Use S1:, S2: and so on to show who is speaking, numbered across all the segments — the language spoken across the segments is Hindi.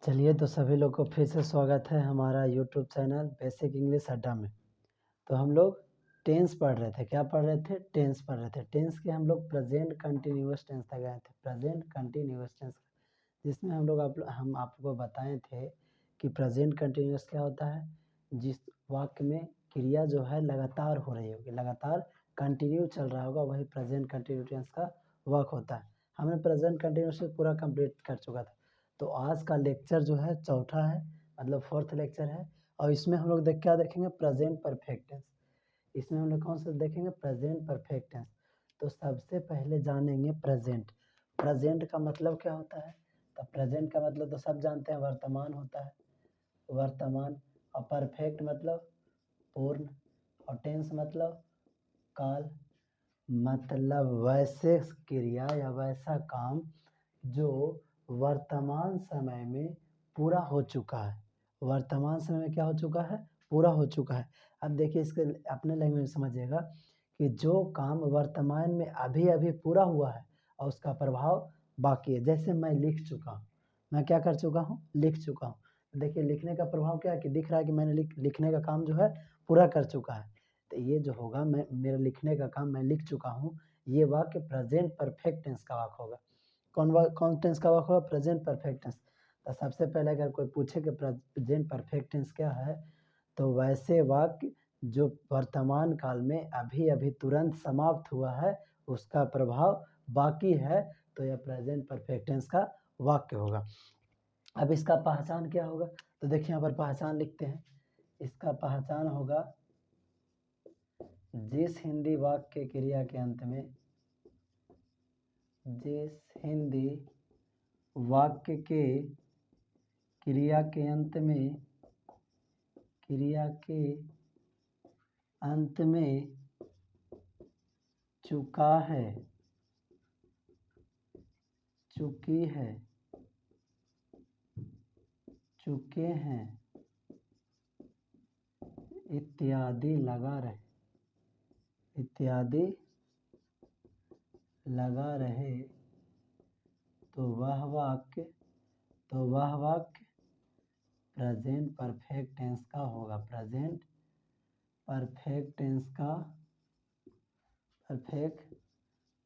S1: चलिए तो सभी लोग को फिर से स्वागत है हमारा यूट्यूब चैनल बेसिक इंग्लिश अड्डा में। तो हम लोग टेंस पढ़ रहे थे। क्या पढ़ रहे थे? टेंस पढ़ रहे थे। टेंस के हम लोग प्रेजेंट कंटिन्यूअस टेंस तक गए थे। प्रेजेंट कंटिन्यूअस टेंस जिसमें हम आपको बताए थे कि प्रेजेंट कंटिन्यूअस क्या होता है। जिस वाक्य में क्रिया जो है लगातार हो रही होगी, लगातार कंटिन्यू चल रहा होगा, वही प्रेजेंट कंटिन्यूअस टेंस का वाक्य होता है। हमने प्रेजेंट कंटिन्यूअस पूरा कंप्लीट कर चुका था। तो आज का लेक्चर जो है चौथा है, मतलब फोर्थ लेक्चर है। और इसमें हम लोग क्या देखेंगे? Present perfect tense. इसमें हम लोग कौन सा देखेंगे? Present perfect tense. तो सबसे पहले जानेंगे प्रेजेंट। प्रेजेंट का मतलब क्या होता है? तो प्रेजेंट का मतलब तो सब जानते हैं, वर्तमान होता है, वर्तमान। और परफेक्ट मतलब पूर्ण, और टेंस मतलब काल। मतलब वैसे क्रिया या वैसा काम जो वर्तमान समय में पूरा हो चुका है। वर्तमान समय में क्या हो चुका है? पूरा हो चुका है। अब देखिए, इसके अपने लैंग्वेज में समझिएगा कि जो काम वर्तमान में अभी अभी पूरा हुआ है और उसका प्रभाव बाकी है। जैसे मैं लिख चुका हूँ, मैं क्या कर चुका हूँ? लिख चुका हूँ। देखिए, लिखने का प्रभाव क्या है कि दिख रहा है कि मैंने लिखने का काम जो है पूरा कर चुका है। तो ये जो होगा, मेरा लिखने का काम मैं लिख चुका हूँ, ये वाक्य प्रेजेंट परफेक्ट टेंस का वाक्य होगा। कौन टेंस का वाक्य होगा? Present perfect tense. तो सबसे पहले अगर कोई पूछे कि प्रेजेंट परफेक्ट टेंस क्या है, तो वैसे वाक्य जो वर्तमान काल में अभी अभी तुरंत समाप्त हुआ है, उसका प्रभाव बाकी है, तो यह प्रेजेंट परफेक्ट टेंस का वाक्य होगा। अब इसका पहचान क्या होगा? तो देखिए, यहाँ पर पहचान लिखते हैं। इसका पहचान होगा, जिस हिंदी वाक्य क्रिया के अंत में, जिस हिंदी वाक्य के क्रिया के अंत में, क्रिया के अंत में चुका है, चुकी है, चुके हैं इत्यादि लगा रहे, इत्यादि लगा रहे, तो वह वाक्य प्रेजेंट परफेक्ट टेंस का होगा। प्रेजेंट परफेक्ट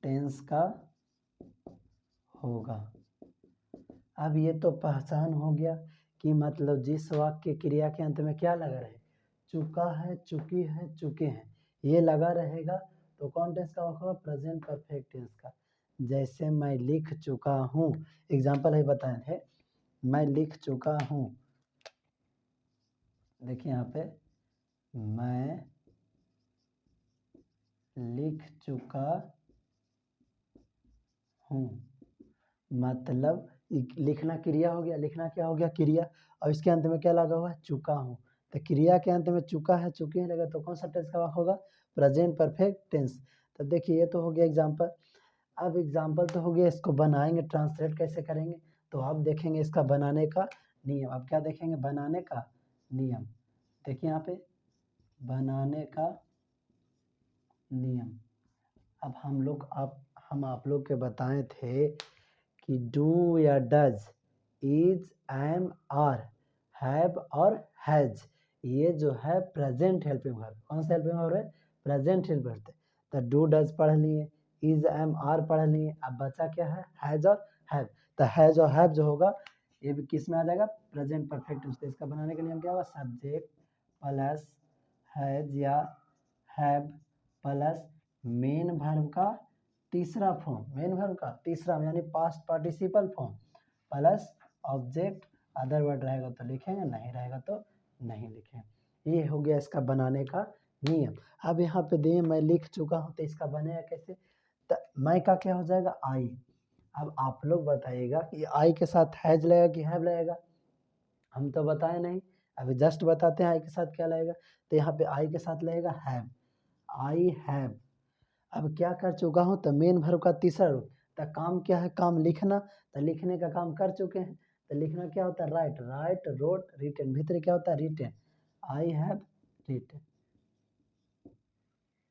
S1: टेंस का होगा। अब ये तो पहचान हो गया कि मतलब जिस वाक्य क्रिया के अंत में क्या लगा रहे? चुका है, चुकी है, चुके हैं, ये लगा रहेगा। तो कौन टेंस का होगा? प्रेजेंट परफेक्ट टेंस का। जैसे मैं लिख चुका हूँ, एग्जाम्पल है बताए थे, मैं लिख चुका हूँ। देखिए यहाँ पे, मैं लिख चुका हूँ, मतलब लिखना क्रिया हो गया। लिखना क्या हो गया? क्रिया। और इसके अंत में क्या लगा हुआ है? चुका हूँ। तो क्रिया के अंत में चुका है, चुके हैं लगा, तो कौन सा टेंस का वाक्य होगा? Present perfect tense. तो देखिए, ये तो हो गया एग्जाम्पल। अब एग्जाम्पल तो हो गया, इसको बनाएंगे, ट्रांसलेट कैसे करेंगे? तो अब देखेंगे इसका बनाने का नियम। अब क्या देखेंगे? बनाने का नियम। देखिए यहाँ पे, बनाने का नियम। अब हम आप लोग के बताए थे कि डू या does, is, am, are, have और हैज, ये जो है प्रेजेंट हेल्पिंग वर्ब। कौन सा हेल्पिंग वर्ब है? Present helping verb. तो डू डज पढ़ लिए, इज, एम, आर पढ़ लिए। अब बचा क्या है? हैज और हैव। तो हैज और हैव जो होगा, ये भी किस में आ जाएगा? Present perfect tense. इसका बनाने के लिए हम क्या होगा? सब्जेक्ट प्लस हैज या हैव प्लस मेन वर्ब का तीसरा फॉर्म, मेन वर्ब का तीसरा यानी past participle form, plus object. Other word रहेगा तो लिखेंगे, नहीं रहेगा तो नहीं लिखेंगे। ये हो गया इसका बनाने का नियम। अब यहाँ पे दिए मैं लिख चुका हूँ, तो इसका बनेगा कैसे? तो मैं का क्या हो जाएगा? आई। अब आप लोग बताइएगा कि आई के साथ हैज लगेगा कि हैव लगेगा? हम तो बताए नहीं, अभी जस्ट बताते हैं आई के साथ क्या लगेगा। तो यहाँ पे आई के साथ लगेगा हैव, आई हैव। अब क्या कर चुका हूँ? तो मेन वर्ब का तीसरा रूप। तो काम क्या है? काम लिखना। तो लिखने का काम कर चुके हैं। तो लिखना क्या होता है? Right, right, wrote, written. भीतर क्या होता है? रिटन। I have written.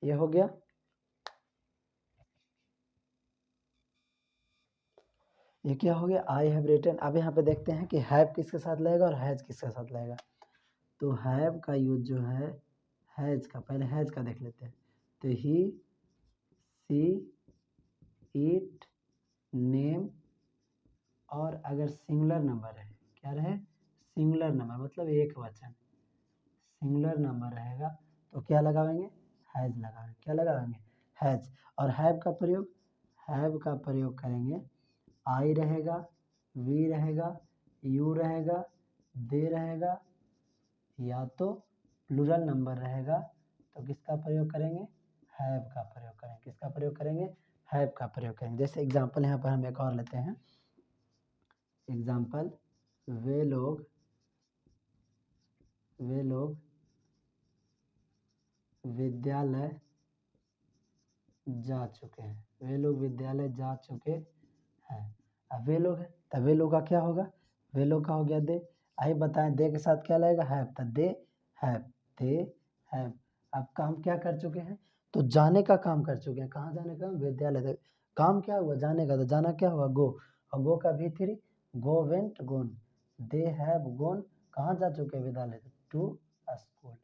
S1: ये हो गया। ये क्या हो गया, आई हैव रिटन। अब यहाँ पे देखते हैं कि हैव किसके साथ लगेगा और हैज़ किसके साथ लगेगा। तो हैव का यूज जो है हैज़ का, पहले हैज़ का देख लेते हैं। तो ही, सी, इट, नेम, और अगर सिंगुलर नंबर है, क्या रहे, सिंगुलर नंबर मतलब एक वचन, सिंगुलर नंबर रहेगा तो क्या लगाएंगे, हैज़ लगाएंगे। क्या लगाएंगे, हैज़। और हैव का प्रयोग करेंगे, आई रहेगा, वी रहेगा, यू रहेगा, दे रहेगा, या तो प्लूरल नंबर रहेगा तो किसका प्रयोग करेंगे, हैव का प्रयोग करेंगे। किसका प्रयोग करेंगे, हैव का प्रयोग करेंगे। जैसे एग्जांपल यहाँ पर हम एक और लेते हैं। एग्जांपल, वे लोग विद्यालय जा चुके हैं। वे लोग विद्यालय जा चुके हैं। अब वे लोग है तब वे लोग का क्या होगा, वे लोग का हो गया दे। आइए बताएं दे के साथ क्या लगेगा, हैव। तो दे हैव। अब काम क्या कर चुके हैं, तो जाने का काम कर चुके हैं। कहाँ जाने का, विद्यालय तक। काम क्या हुआ, जाने का। तो जाना क्या हुआ, गो। और गो का भी three, go, went, gone. They have gone, कहाँ जा चुके हैं, विद्यालय, टू स्कूल।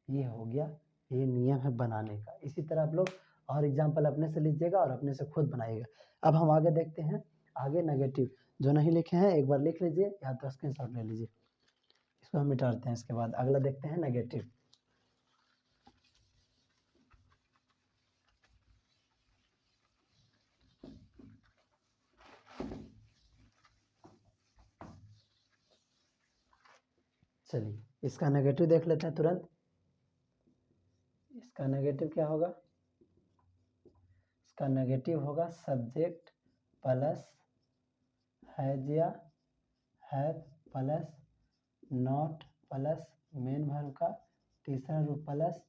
S1: ये हो गया, ये नियम है बनाने का। इसी तरह आप लोग और एग्जाम्पल अपने से लीजिएगा और अपने से खुद बनाइएगा। अब हम आगे देखते हैं, आगे नेगेटिव। जो नहीं लिखे हैं एक बार लिख लीजिए या तो स्क्रीनशॉट ले लीजिए। इसको हम मिटाते हैं। इसके बाद अगला देखते हैं नेगेटिव। चलिए इसका नेगेटिव देख लेते हैं तुरंत। इसका नेगेटिव क्या होगा, इसका नेगेटिव होगा सब्जेक्ट प्लस हैज या have plus not plus main verb का तीसरा रूप प्लस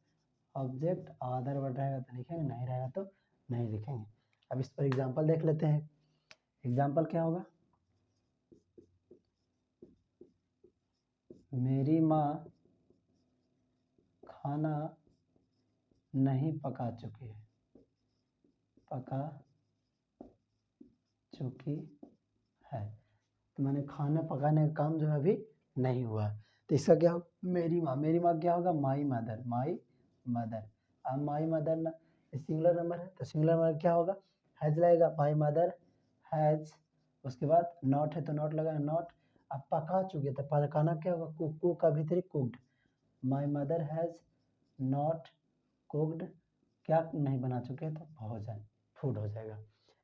S1: ऑब्जेक्ट। अदर वर्ड रहेगा तो लिखेंगे, नहीं रहेगा तो नहीं लिखेंगे। अब इस पर एग्जांपल देख लेते हैं। एग्जांपल क्या होगा, मेरी माँ खाना नहीं पका चुकी है, पका चुकी है। तो मैंने खाना पकाने का काम जो है अभी नहीं हुआ। तो इसका क्या होगा, मेरी माँ क्या होगा, माई मदर। अब माई मदर ना सिंगुलर नंबर है तो सिंगुलर नंबर क्या होगा, हैज लगेगा, माई मदर हैज। उसके बाद नॉट है तो नॉट लगा, नॉट। अब पका चुके तो पकाना क्या होगा, कुक का भीतरी cooked. My mother has not cooked, क्या नहीं बना चुके तो भोजन, फूड हो जाएगा।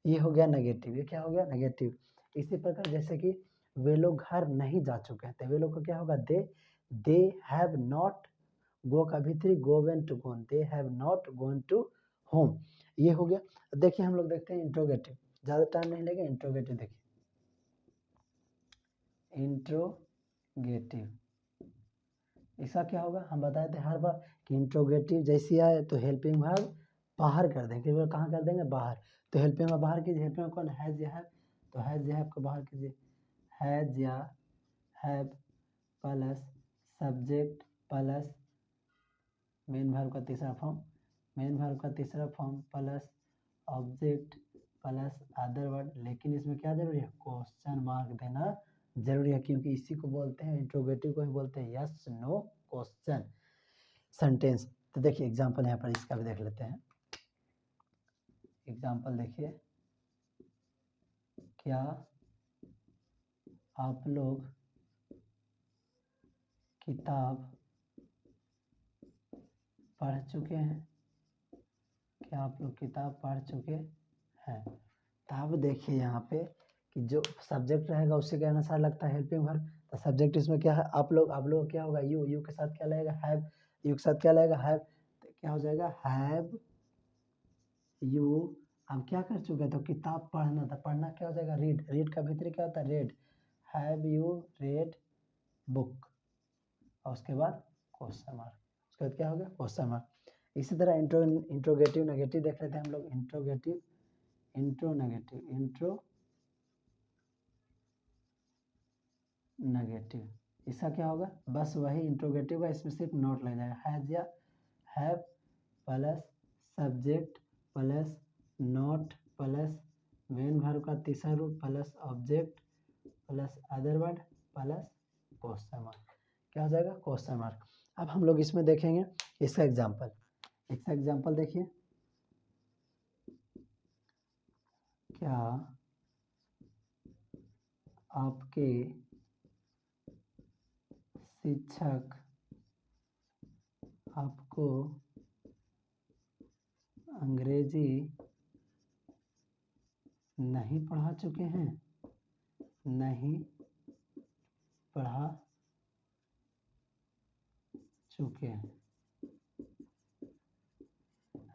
S1: ये हो गया नेगेटिव। ये क्या हो गया, नेगेटिव। इसी प्रकार जैसे कि वे लोग घर नहीं जा चुके हैं तो वे लोग का क्या होगा, दे हैव नॉट, गो का भीतरी go went to gone, they have not gone to home. ये हो गया। देखिए हम लोग देखते हैं इंट्रोगेटिव, ज़्यादा टाइम नहीं लेंगे। इंट्रोगेटिव देखिए, इंट्रोगेटिव इसका क्या होगा, हम बताए थे हर बार कि इंट्रोगेटिव जैसी आए तो हेल्पिंग वर्ब बाहर कर देंगे। क्योंकि कहाँ कर देंगे, बाहर। तो हेल्पिंग वर्ब बाहर कीजिए। हेल्पिंग वर्ब कौन, हैज या हैव। तो हैज या हैव को बाहर कीजिए। हैज या have plus subject plus main verb का तीसरा form plus object plus other word. लेकिन इसमें क्या जरूरी है, क्वेश्चन मार्क देना जरूरी है, क्योंकि इसी को बोलते हैं, इंट्रोगेटिव को ही बोलते हैं यस नो क्वेश्चन सेंटेंस। तो देखिए एग्जांपल यहाँ पर इसका भी देख लेते हैं। एग्जांपल देखिए, क्या आप लोग किताब पढ़ चुके हैं, क्या आप लोग किताब पढ़ चुके हैं। तब देखिए यहाँ पे कि जो सब्जेक्ट रहेगा उसी के अनुसार लगता है हेल्पिंग वर्ब। तो सब्जेक्ट इसमें क्या है, आप लोग क्या होगा, यू के साथ क्या लगेगा, हैव। यू के साथ क्या लगेगा, हैव। तो क्या हो जाएगा, हैव यू। हम क्या कर चुके हैं, तो किताब पढ़ना था, पढ़ना क्या हो जाएगा, रीड का भीतरी क्या होता है, red. Have you read book, और उसके बाद क्वेश्चन मार्क। उसके बाद क्या हो गया, क्वेश्चन मार्क। इसी तरह इंट्रोगेटिव नेगेटिव देख लेते हैं हम लोग। इंट्रो नेगेटिव इसका क्या होगा, बस वही इंट्रोगेटिव है, इसमें सिर्फ नोट लग जाएगा। हैज या have plus subject plus note plus main verb का तीसरा रूप plus object plus other word plus question mark, क्या हो जाएगा क्वेश्चन मार्क। अब हम लोग इसमें देखेंगे इसका एग्जाम्पल देखिए, क्या आपके शिक्षक आपको अंग्रेजी नहीं पढ़ा चुके हैं, नहीं पढ़ा चुके हैं।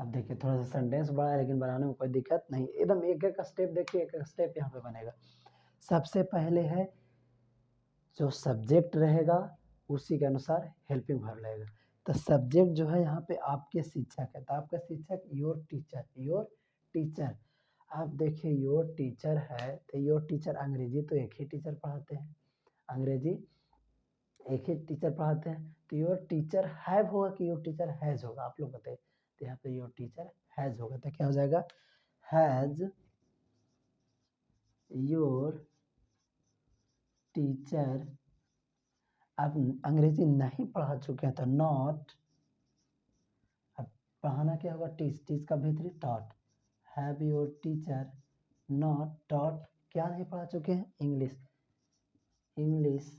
S1: अब देखिए थोड़ा सा सेंटेंस बड़ा है लेकिन बनाने में कोई दिक्कत नहीं, एकदम एक एक स्टेप देखिए, एक एक स्टेप यहाँ पे बनेगा। सबसे पहले है जो सब्जेक्ट रहेगा उसी के अनुसार हेल्पिंग वर्ब लगेगा। तो सब्जेक्ट जो है यहाँ पे आपके शिक्षक है, तो आपका शिक्षक योर टीचर। आप देखिए योर टीचर है तो योर टीचर अंग्रेजी तो एक ही टीचर पढ़ाते हैं, अंग्रेजी एक ही टीचर पढ़ाते हैं। तो योर टीचर हैव होगा कि योर टीचर हैज होगा, आप लोग बताइए। तो यहाँ पे योर टीचर हैज होगा, तो क्या हो जाएगा हैज योर टीचर। आप अंग्रेजी नहीं पढ़ा चुके हैं तो नॉट, अब पढ़ाना क्या होगा टीच का भीतरी taught, have your teacher not taught, क्या नहीं पढ़ा चुके हैं इंग्लिश।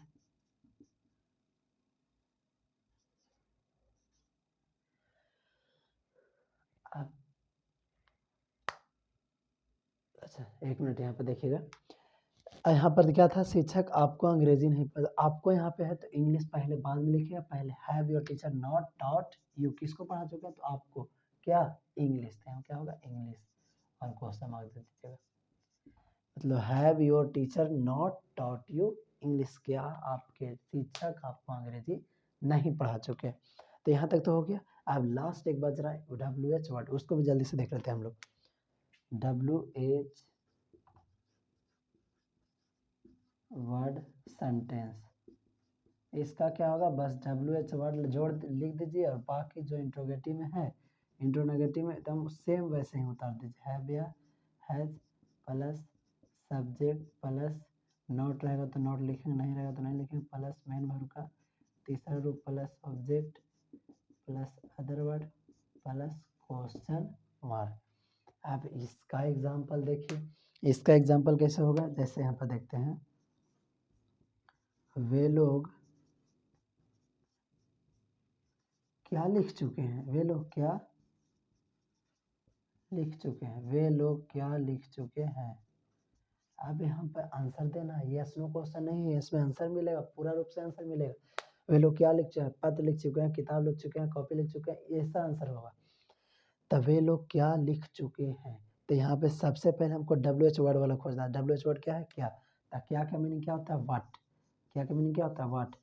S1: अब अच्छा एक मिनट यहाँ पे देखिएगा, यहाँ पर क्या था शिक्षक आपको अंग्रेजी नहीं पढ़ा, आपको यहाँ पे है तो इंग्लिश पहले बाद में लिखिएगा, पहले have your teacher not taught you, किसको पढ़ा चुके हैं तो आपको क्या इंग्लिश, तो यहाँ क्या होगा इंग्लिश और क्वेश्चन मार्क दे दीजिएगा। मतलब have your teacher not taught you English, क्या आपके शिक्षक आपको अंग्रेजी नहीं पढ़ा चुके। तो यहाँ तक तो हो गया। अब लास्ट एक बज रहा है WH वर्ड, उसको भी जल्दी से देख लेते हैं हम लोग। WH वर्ड सेंटेंस, इसका क्या होगा बस WH वर्ड जोड़ लिख दीजिए और बाकी जो इंट्रोगेटिव में है इंट्रोनेगेटिव में एकदम सेम वैसे ही उतार दीजिए। हैव या has plus subject plus not रहेगा तो नॉट लिखेंगे, नहीं रहेगा तो नहीं लिखेंगे, प्लस मेन वर्ब का तीसरा रूप plus object plus other word plus question mark. अब इसका एग्जाम्पल देखिए, इसका एग्जाम्पल कैसे होगा, जैसे यहाँ पर देखते हैं वे लोग क्या लिख चुके हैं, वे लोग क्या लिख चुके हैं, वे लोग क्या लिख चुके हैं। अब यहाँ पर आंसर देना है, यस नो क्वेश्चन नहीं है, इसमें आंसर मिलेगा, पूरा रूप से आंसर मिलेगा। वे लोग क्या लिख चुके हैं, पत्र लिख चुके हैं, किताब लिख चुके हैं, कॉपी लिख चुके हैं, ऐसा आंसर होगा। तब वे लोग क्या लिख चुके हैं, तो यहाँ पे सबसे पहले हमको WH वर्ड वाला खोजना है। WH वर्ड क्या है क्या, तो क्या का मीनिंग क्या होता है व्हाट, क्या का मीनिंग क्या होता है व्हाट।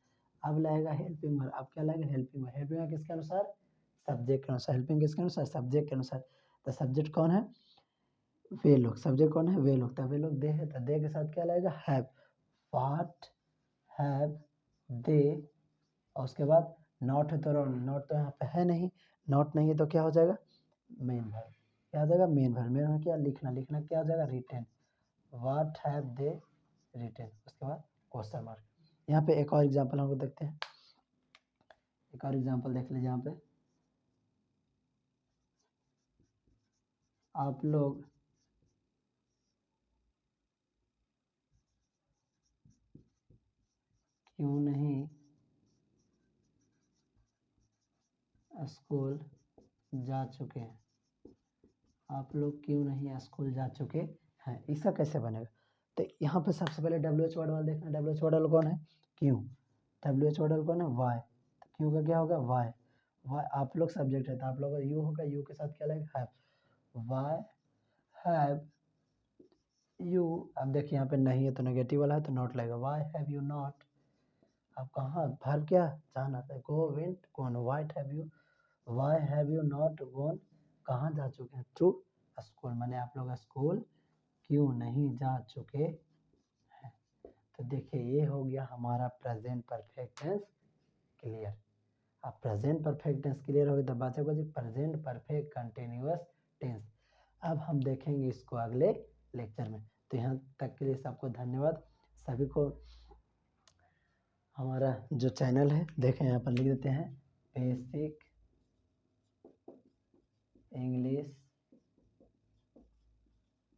S1: अब लाएगा हेल्पिंग वर्ड, अब क्या लाएगा हेल्पिंग वर्ड, हेल्पिंग वर्ड किसके अनुसार सब्जेक्ट के अनुसार, हेल्पिंग किसके अनुसार सब्जेक्ट के अनुसार। तो सब्जेक्ट कौन है वे लोग, सब्जेक्ट कौन है वे लोग, तब वे लोग दे है तो दे के साथ क्या लगेगा हैव, व्हाट हैव दे, और उसके बाद नॉट है तो नॉट तो यहाँ पे है नहीं, नॉट नहीं है तो क्या हो जाएगा मेन वर्ब, क्या हो जाएगा मेन वर्ब, मेन वर्ब क्या लिखना, लिखना क्या हो जाएगा written, what have they written, उसके बाद क्वेश्चन मार्क। यहाँ पे एक और एग्जांपल हम लोग देखते हैं, एक और एग्जांपल देख लीजिए। यहाँ पे आप लोग क्यों नहीं स्कूल जा चुके हैं, आप लोग क्यों नहीं स्कूल जा चुके हैं, इसका कैसे बनेगा। तो यहाँ पे सबसे पहले WH वर्ड वाला देखना, WH वर्ड वाला कौन है क्यों, WH वर्ड वाला कौन है वाई, तो क्यों का क्या होगा वाई, वाई आप लोग सब्जेक्ट है तो आप लोग का यू होगा, यू के साथ क्या लगेगा हैव, वाई हैव यू। अब देखिए यहाँ पे नहीं है तो नेगेटिव वाला है तो नॉट लगेगा, वाई हैव यू नॉट, अब कहाँ भर क्या जाना था गो वेंट कौन, what have you, why have you not gone, कहाँ जा चुके हैं टू स्कूल, मैंने आप लोग स्कूल क्यों नहीं जा चुके हैं। तो देखिए ये हो गया हमारा प्रेजेंट परफेक्ट टेंस क्लियर। अब प्रेजेंट परफेक्ट टेंस क्लियर हो गया तो बचा जी प्रेजेंट परफेक्ट कंटिन्यूअस टेंस। अब हम देखेंगे इसको अगले लेक्चर में। तो यहाँ तक के लिए सबको धन्यवाद। सभी को हमारा जो चैनल है देखें, यहाँ पर लिख देते हैं बेसिक इंग्लिश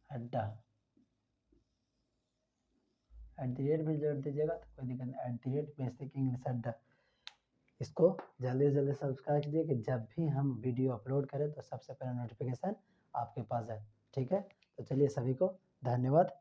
S1: अड्डा, @ भी जोड़ दीजिएगा तो कोई दिक्कत नहीं, @ बेसिक इंग्लिश अड्डा। इसको जल्दी से जल्दी सब्सक्राइब कीजिए कि जब भी हम वीडियो अपलोड करें तो सबसे पहले नोटिफिकेशन आपके पास जाए। ठीक है, तो चलिए सभी को धन्यवाद।